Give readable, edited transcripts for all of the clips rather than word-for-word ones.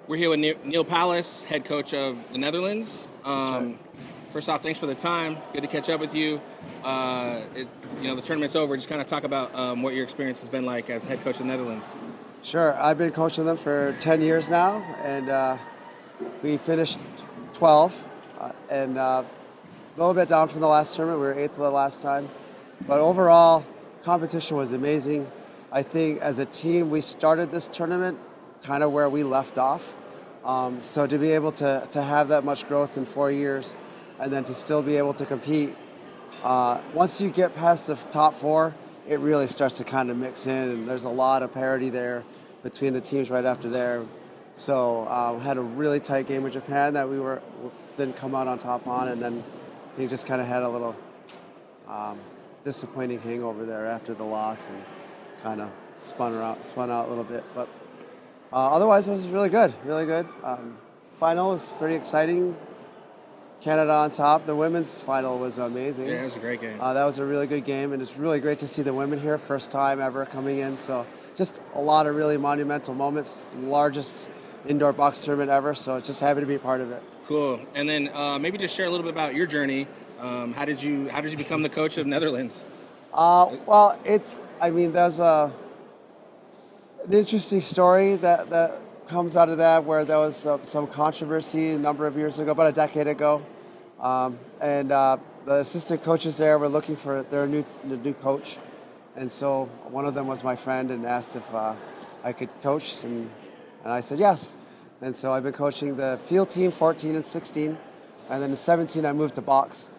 We're here with Neal Powless, head coach of the Netherlands. First off, thanks for the time. Good to catch up with you. The tournament's over. Just kind of talk about what your experience has been like as head coach of the Netherlands. Sure. I've been coaching them for 10 years now, and we finished 12, and a little bit down from the last tournament. We were 8th the last time. But overall, competition was amazing. I think as a team, we started this tournament kind of where we left off. So to be able to have that much growth in 4 years and then to still be able to compete, once you get past the top 4, it really starts to kind of mix in, and there's a lot of parity there between the teams right after there. So had a really tight game with Japan that we didn't come out on top on, and then we just kind of had a little disappointing hangover there after the loss and kind of spun out a little bit. But otherwise, it was really good. Final was pretty exciting. Canada on top. The women's final was amazing. Yeah, it was a great game. That was a really good game, and it's really great to see the women here, first time ever coming in. So just a lot of really monumental moments, largest indoor box tournament ever. So just happy to be a part of it. Cool. And then maybe just share a little bit about your journey. How did you become the coach of Netherlands? There's an interesting story that comes out of that, where there was some controversy a number of years ago, about a decade ago, and the assistant coaches there were looking for their new coach, and so one of them was my friend and asked if I could coach, and I said yes. And so I've been coaching the field team 14 and 16, and then in 17 I moved to box.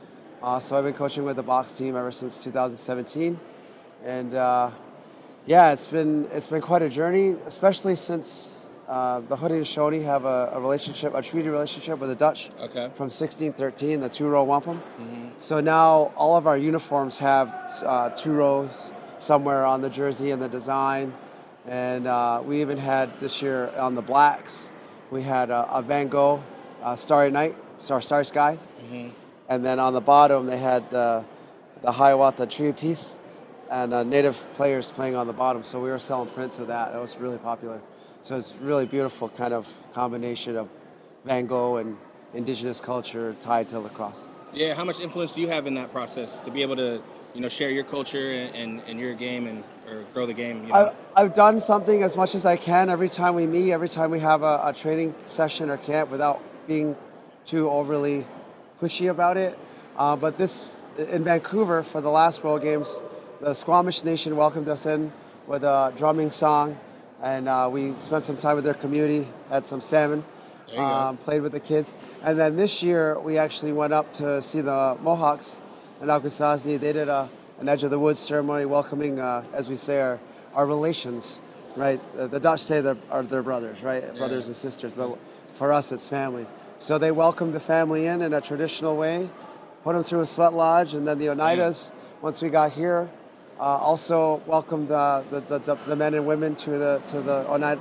So I've been coaching with the box team ever since 2017, and it's been quite a journey, especially since the Haudenosaunee have a treaty relationship with the Dutch from 1613, the 2-row wampum. Mm-hmm. So now all of our uniforms have 2 rows somewhere on the jersey and the design, and we even had this year on the blacks, we had a Van Gogh Starry Night, Starry Sky, mm-hmm. And then on the bottom they had the Hiawatha Tree of Peace and native players playing on the bottom. So we were selling prints of that. It was really popular. So it's really beautiful kind of combination of Van Gogh and indigenous culture tied to lacrosse. Yeah, how much influence do you have in that process to be able to, share your culture and your game or grow the game? I've done something as much as I can every time we meet, every time we have a training session or camp, without being too overly pushy about it. But this, in Vancouver for the last World Games, the Squamish Nation welcomed us in with a drumming song. And we spent some time with their community, had some salmon, played with the kids. And then this year, we actually went up to see the Mohawks in Akwesasne. They did an Edge of the Woods ceremony welcoming, as we say, our relations, right? The Dutch say they're brothers, right? Yeah. Brothers and sisters, but for us, it's family. So they welcomed the family in a traditional way, put them through a sweat lodge, and then the Oneidas, once we got here, also welcomed the men and women to the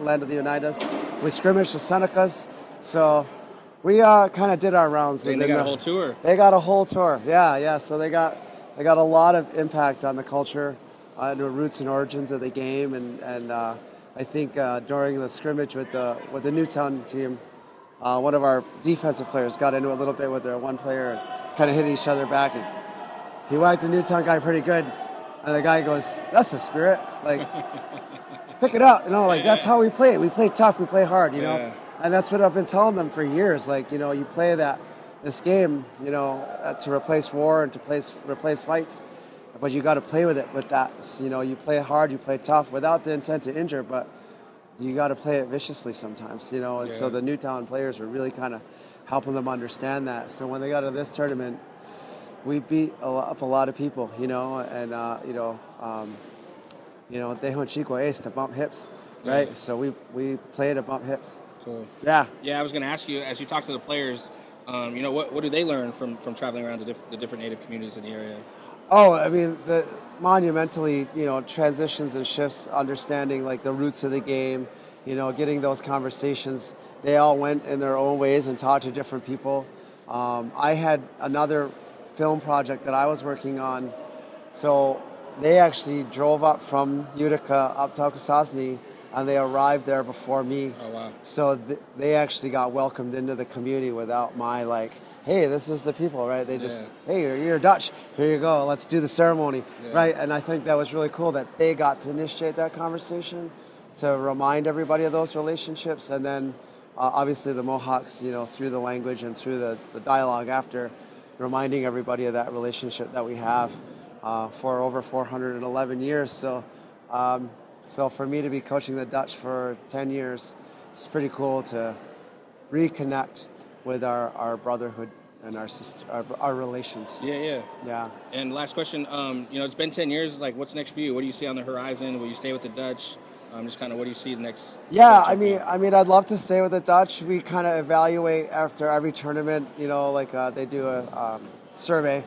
land of the Oneidas. We scrimmaged the Senecas, so we kind of did our rounds. And they got a whole tour. They got a whole tour, yeah. So they got a lot of impact on the culture, and the roots and origins of the game, and I think during the scrimmage with the Newtown team, one of our defensive players got into a little bit with their one player and kind of hit each other back, and he whacked the Newtown guy pretty good. And the guy goes, "That's the spirit. Like, pick it up. That's how we play it. We play tough. We play hard. Yeah. And that's what I've been telling them for years. Like, you play this game, to replace war and to replace fights, but you got to play with it. With that, you play hard, you play tough, without the intent to injure, but you got to play it viciously sometimes. And so the Newtown players were really kind of helping them understand that. So when they got to this tournament, we beat up a lot of people, and Dejon Chico Ace to bump hips, right? Yeah. So we play to bump hips. Cool. Yeah. Yeah, I was going to ask you, as you talk to the players, what do they learn from traveling around the different Native communities in the area? Oh, I mean, the monumentally, transitions and shifts, understanding like the roots of the game, getting those conversations. They all went in their own ways and talked to different people. I had another film project that I was working on, so they actually drove up from Utica up to Akwesasne and they arrived there before me. Oh, wow. So they actually got welcomed into the community without my like, hey, this is the people, right? They just, hey, you're Dutch, here you go, let's do the ceremony, right? And I think that was really cool that they got to initiate that conversation to remind everybody of those relationships. And then obviously the Mohawks, through the language and through the dialogue after, reminding everybody of that relationship that we have for over 411 years. So for me to be coaching the Dutch for 10 years, it's pretty cool to reconnect with our brotherhood and our relations. Yeah. And last question, it's been 10 years. Like, what's next for you? What do you see on the horizon? Will you stay with the Dutch? Just kind of what do you see next? Yeah, I mean, I'd love to stay with the Dutch. We kind of evaluate after every tournament, they do a survey,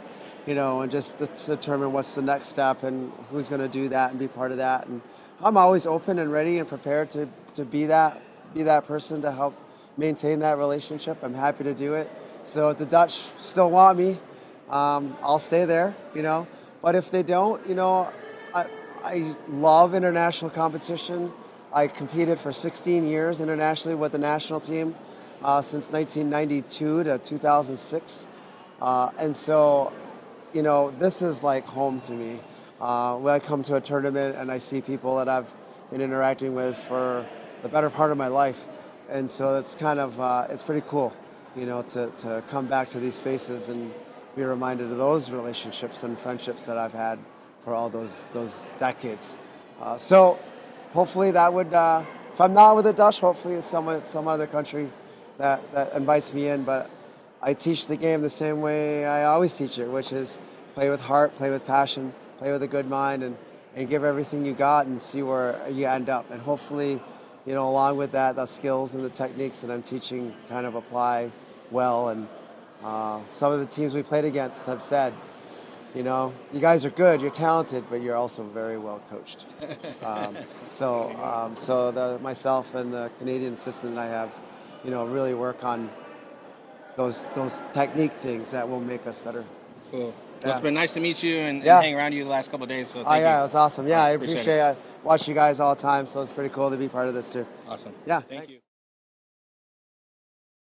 and just to determine what's the next step and who's going to do that and be part of that. And I'm always open and ready and prepared to be that person to help maintain that relationship. I'm happy to do it. So if the Dutch still want me, I'll stay there, But if they don't, I love international competition. I competed for 16 years internationally with the national team since 1992 to 2006. And so, this is like home to me. When I come to a tournament and I see people that I've been interacting with for the better part of my life. And so it's kind of, it's pretty cool, to come back to these spaces and be reminded of those relationships and friendships that I've had for all those decades. So hopefully that would, if I'm not with the Dutch, hopefully it's some other country that invites me in. But I teach the game the same way I always teach it, which is play with heart, play with passion, play with a good mind, and give everything you got and see where you end up. And hopefully, along with that, the skills and the techniques that I'm teaching kind of apply well. And some of the teams we played against have said, you guys are good, you're talented, but you're also very well coached. So myself and the Canadian assistant I have, really work on those technique things that will make us better. Cool. Well, it's been nice to meet you and hang around you the last couple of days. So thank you. It was awesome. Yeah, I appreciate it. I watch you guys all the time, so it's pretty cool to be part of this too. Awesome. Yeah. Thank you.